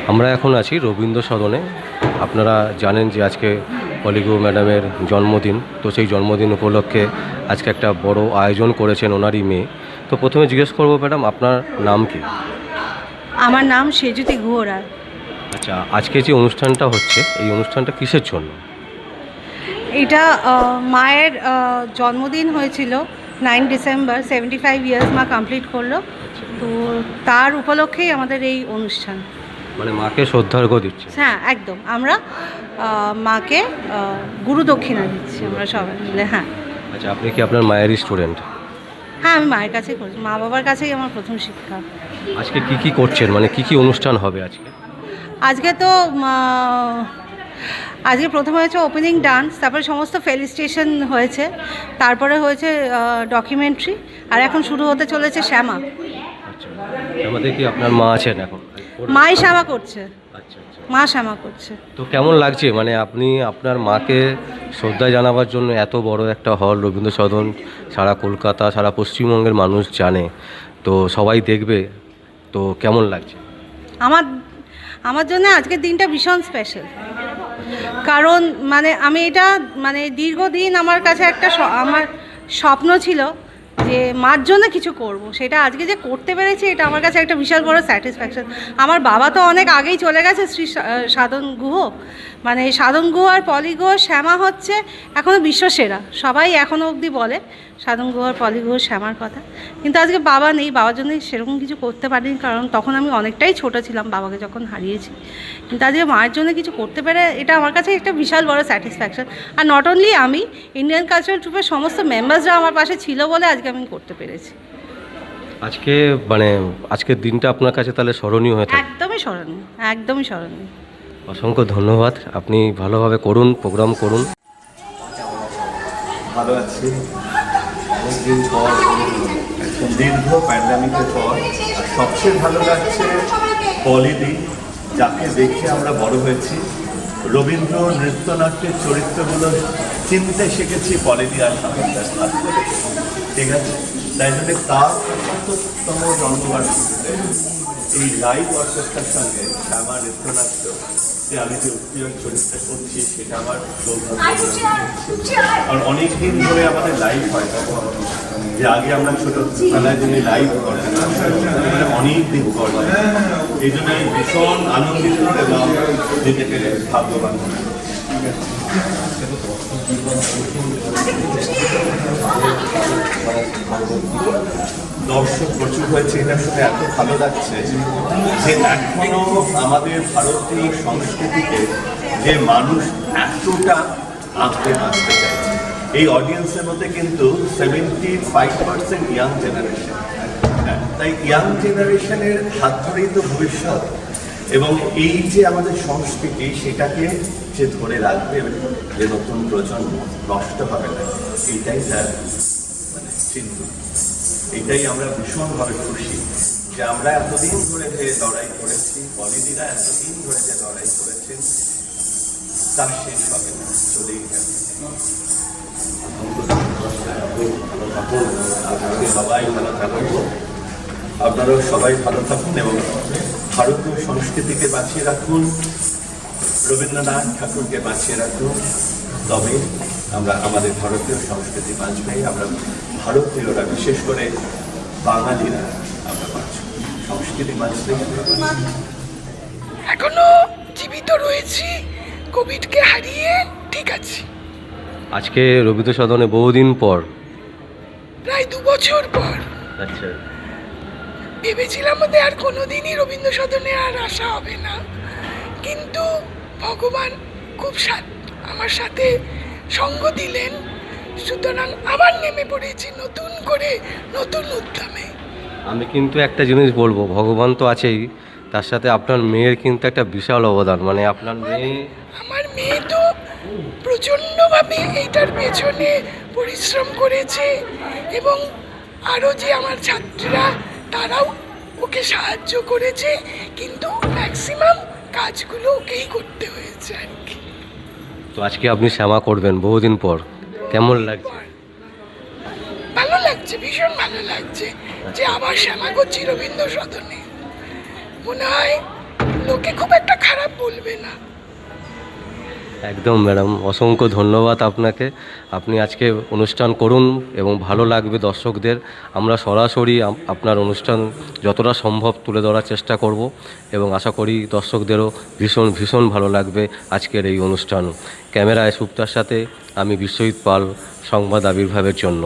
আমরা এখন আছি রবীন্দ্র সদনে। আপনারা জানেন যে আজকে পলিগো ম্যাডামের জন্মদিন, তো সেই জন্মদিন উপলক্ষে আজকে একটা বড় আয়োজন করেছেন ওনারই মেয়ে। তো প্রথমে জিজ্ঞেস করবো, ম্যাডাম আপনার নাম কি? আমার নাম সেজুতি গুহরায়। আচ্ছা, আজকে যে অনুষ্ঠানটা হচ্ছে এই অনুষ্ঠানটা কিসের জন্য? এটা মায়ের জন্মদিন হয়েছিল 9 ডিসেম্বর, 75 ইয়ার্স মা কমপ্লিট করলো। তো তার উপলক্ষেই আমাদের এই অনুষ্ঠান। মানে মাকে শ্রদ্ধার্ঘ্য দিচ্ছে? হ্যাঁ, একদম। আমরা মাকে গুরু দক্ষিণা দিচ্ছি আমরা সবাই মিলে। হ্যাঁ। আচ্ছা, আপনি কি আপনার মায়েরই স্টুডেন্ট? হ্যাঁ, আমি মায়ের কাছেই করি, মা বাবার কাছেই আমার প্রথম শিক্ষা। আজকে কি করছেন, মানে কি অনুষ্ঠান হবে আজকে? আজকে তো আজকে প্রথমে হয়েছে ওপেনিং ডান্স, তারপরে সমস্ত ফেলিস্টেশন হয়েছে, তারপরে হয়েছে ডকুমেন্টারি, আর এখন শুরু হতে চলেছে শ্যামা। আচ্ছা, আমাদের কি আপনার মা আছেন এখন? মাই শ্যামা করছে। আচ্ছা আচ্ছা। মা শ্যামা করছে। তো কেমন লাগছে, মানে আপনি আপনার মাকে শ্রদ্ধা জানাবার জন্য এত বড় একটা হল রবীন্দ্র সদন, সারা কলকাতা, সারা পশ্চিমবঙ্গের মানুষ জানে, তো সবাই দেখবে, তো কেমন লাগছে? আমার আমার জন্য আজকের দিনটা ভীষণ স্পেশাল, কারণ আমি এটা দীর্ঘদিন আমার কাছে একটা আমার স্বপ্ন ছিল যে মার জন্য কিছু করব, সেটা আজকে যে করতে পেরেছি এটা আমার কাছে একটা বিশাল বড় স্যাটিসফ্যাকশন। আমার বাবা তো অনেক আগেই চলে গেছে, শ্রী সাধন গুহ, সাধন গুহ আর পলি গুহ শ্যামা হচ্ছে এখনও বিশ্বসেরা। সবাই এখনও অবধি বলে সাধন গুহ আর পলি গুহ শ্যামার কথা। কিন্তু আজকে বাবা নেই, বাবার জন্য সেরকম কিছু করতে পারিনি, কারণ তখন আমি অনেকটাই ছোট ছিলাম বাবাকে যখন হারিয়েছি। কিন্তু আজকে মায়ের জন্য কিছু করতে পেরে এটা আমার কাছে একটা বিশাল বড় স্যাটিসফ্যাকশন। আর নট অনলি আমি, ইন্ডিয়ান কালচারাল ট্রুপের সমস্ত মেম্বার্সরা আমার পাশে ছিল বলে আজকে আমি করতে পেরেছি। আজকে আজকের দিনটা আপনার কাছে তাহলে স্মরণীয় হয়ে থাকে? একদমই স্মরণীয়, একদমই স্মরণীয়। অসংখ্য ধন্যবাদ, আপনি ভালোভাবে করুন, প্রোগ্রাম করুন। ভালো আছি। অনেকদিন পর, একদম দীর্ঘ প্যান্ডামিকের পর, আর সবচেয়ে ভালো লাগছে পলিদি, যাকে দেখে আমরা বড় হয়েছি। রবীন্দ্র নৃত্যনাট্যের চরিত্রগুলো চিনতে শিখেছি পলিদি আর সামর্থ্যের হাত ধরে। ঠিক আছে, তাই জন্য তার ৭৫তম জন্মবার্ষিকীতে এই লাইভ অর্কেস্ট্রার সঙ্গে আমার নৃত্যনাট্য যে আমি যে উত্তীর্ণ চরিত্র করছি সেটা আমার সৌভাগ্য। আর অনেক দিন ধরে আমাদের লাইভ হয়, যে আগে আমরা ছোটবেলায় যিনি লাইভ করেন অনেক দিন পর, এই জন্য ভীষণ আনন্দিত এবং নিজেকে ভাগ্যবান। দর্শক প্রচুর হয়েছে, এটা শুনে এত ভালো লাগছে যে এখনো আমাদের ভারতীয় সংস্কৃতিকে যে মানুষ এতটা আঁকতে বাঁচতে চাইছে। এই অডিয়েন্সের মধ্যে কিন্তু 75% ইয়াং জেনারেশন। তাই ইয়াং জেনারেশনের হাত ধরেই তো ভবিষ্যৎ, এবং এই যে আমাদের সংস্কৃতি সেটাকে যে ধরে রাখবে, যে নতুন প্রজন্ম নষ্ট হবে না, এইটাই তার চিহ্ন। এটাই আমরা ভীষণভাবে খুশি যে আমরা এতদিন ধরে যে লড়াই করেছি, পলিদিরা এতদিন ধরে যে লড়াই করেছেন, তার শেষ হবে না, চলেই যাবে। সবাই ভালো থাকুন, আপনারাও সবাই ভালো থাকুন এবং ভারতীয় সংস্কৃতিকে বাঁচিয়ে রাখুন, রবীন্দ্রনাথ ঠাকুরকে বাঁচিয়ে রাখুন, তবে আমরা আমাদের ভারতীয় সংস্কৃতি বাঁচবে। আমরা ভারতীয়রা, বিশেষ করে বাঙালিরা আমরা বাঁচব, সংস্কৃতি বাঁচলে এখনো জীবিত রয়েছি, কোভিডকে হারিয়ে ঠিক আছে। আজকে রবীন্দ্র সদনে বহুদিন পর, প্রায় 2 বছর পর। আচ্ছা, ভেবেছিলাম যে আর কোনোদিনই রবীন্দ্র সদনে আর আসা হবে না, কিন্তু ভগবান খুব আমার সাথে সঙ্গ দিলেন, সুতরাং আবার নেমে পড়েছি নতুন করে, নতুন উদ্যমে। আমি কিন্তু একটা জিনিস বলবো, ভগবান তো আছেই, তার সাথে আপনার মেয়ের কিন্তু একটা বিশাল অবদান। আপনার মেয়ে, আমার মেয়ে তো প্রচণ্ডভাবে এইটার পেছনে পরিশ্রম করেছে, এবং আরও যে আমার ছাত্রীরা তারাও ওকে সাহায্য করেছে, কিন্তু ম্যাক্সিমাম কাজগুলো ওকেই করতে হয়েছে আর কি। তো আজকে আপনি শ্যামা করবেন বহুদিন পর, কেমন লাগছে? ভালো লাগছে, ভীষণ ভালো লাগছে যে আবার শ্যামা করছি রবীন্দ্র সদনে। মনে হয় লোকে খুব একটা খারাপ বলবে না। একদম ম্যাডাম, অসংখ্য ধন্যবাদ আপনাকে। আপনি আজকে অনুষ্ঠান করুন এবং ভালো লাগবে দর্শকদের। আমরা সরাসরি আপনার অনুষ্ঠান যতটা সম্ভব তুলে ধরার চেষ্টা করব এবং আশা করি দর্শকদেরও ভীষণ ভীষণ ভালো লাগবে আজকের এই অনুষ্ঠান। ক্যামেরায় সুপ্তার সাথে আমি বিশ্বজিৎ পাল, সংবাদ আবির্ভাবের জন্য।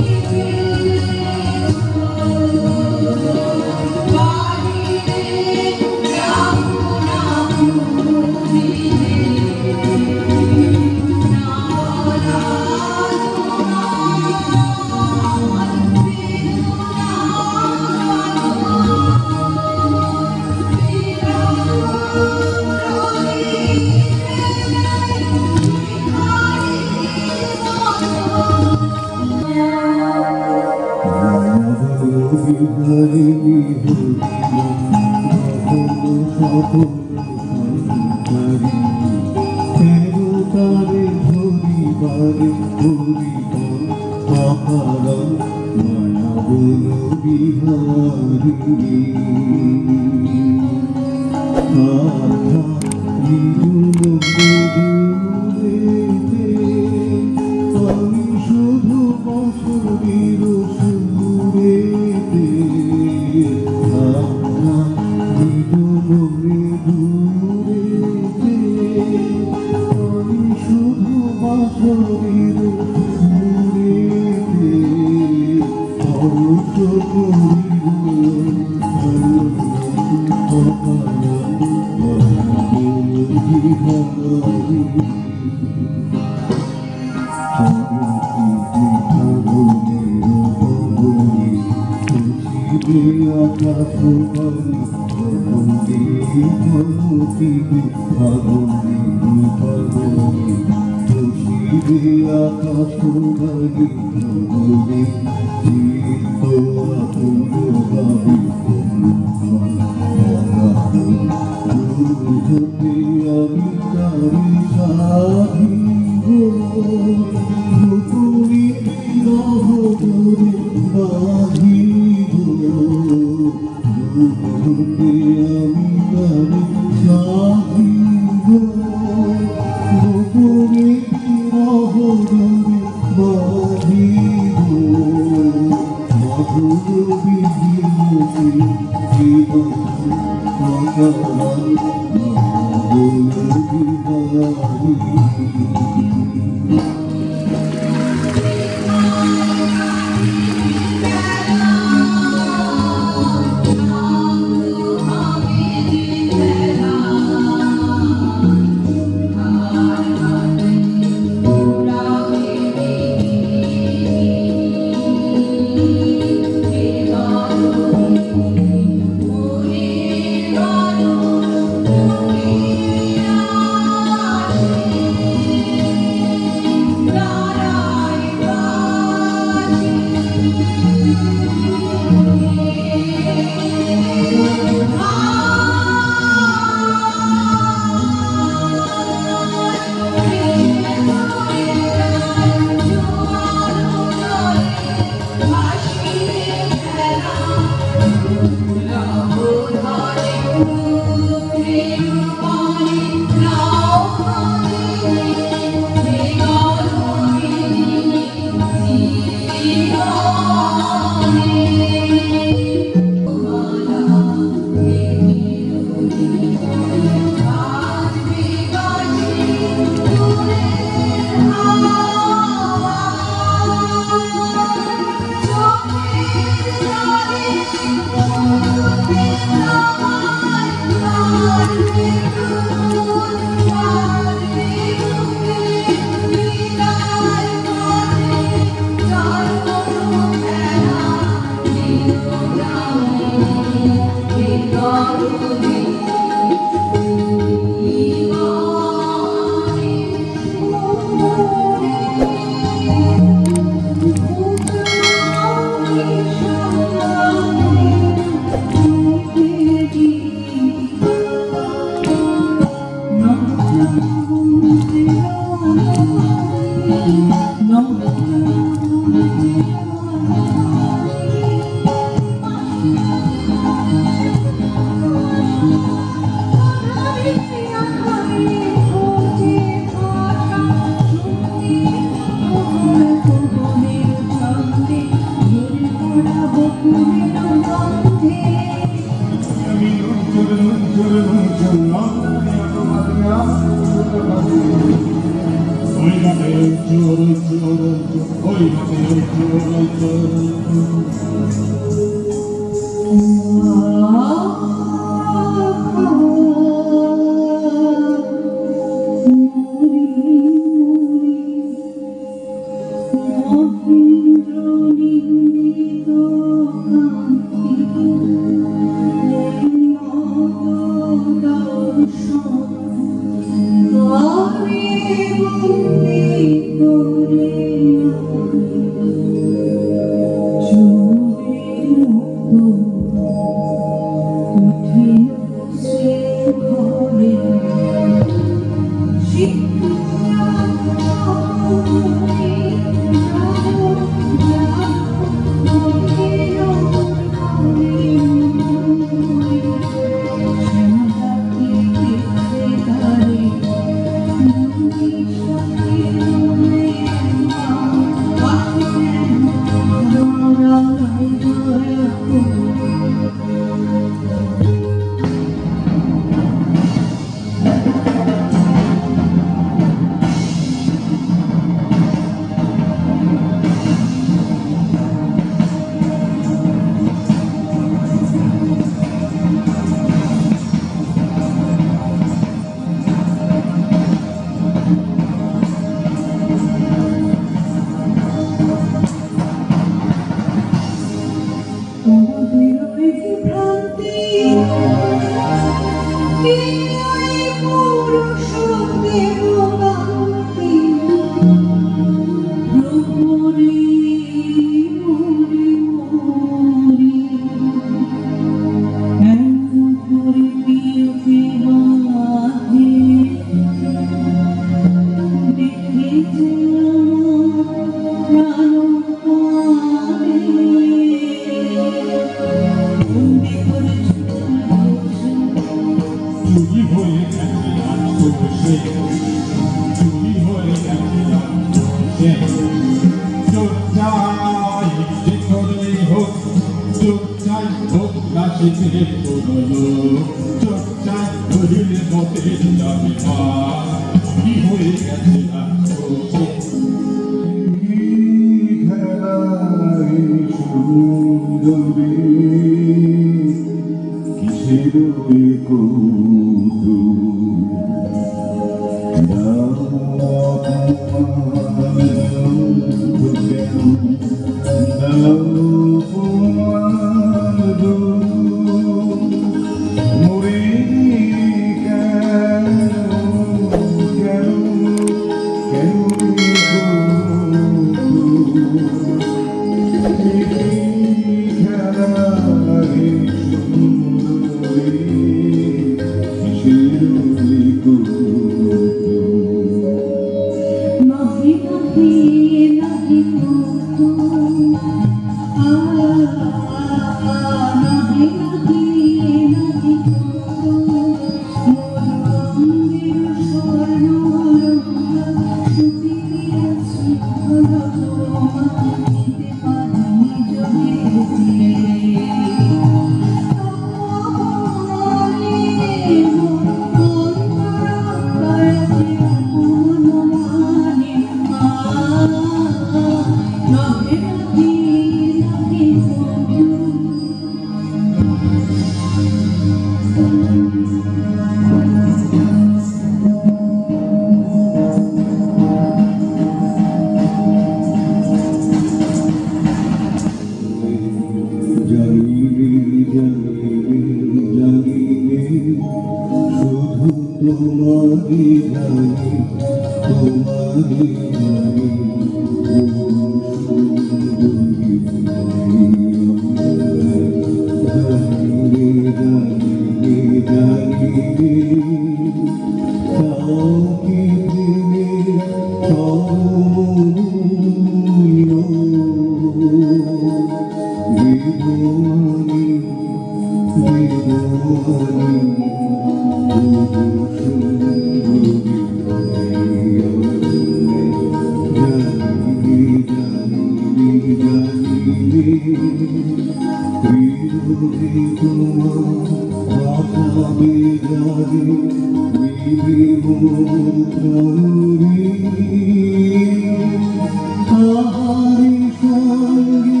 Hari sangi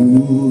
সময়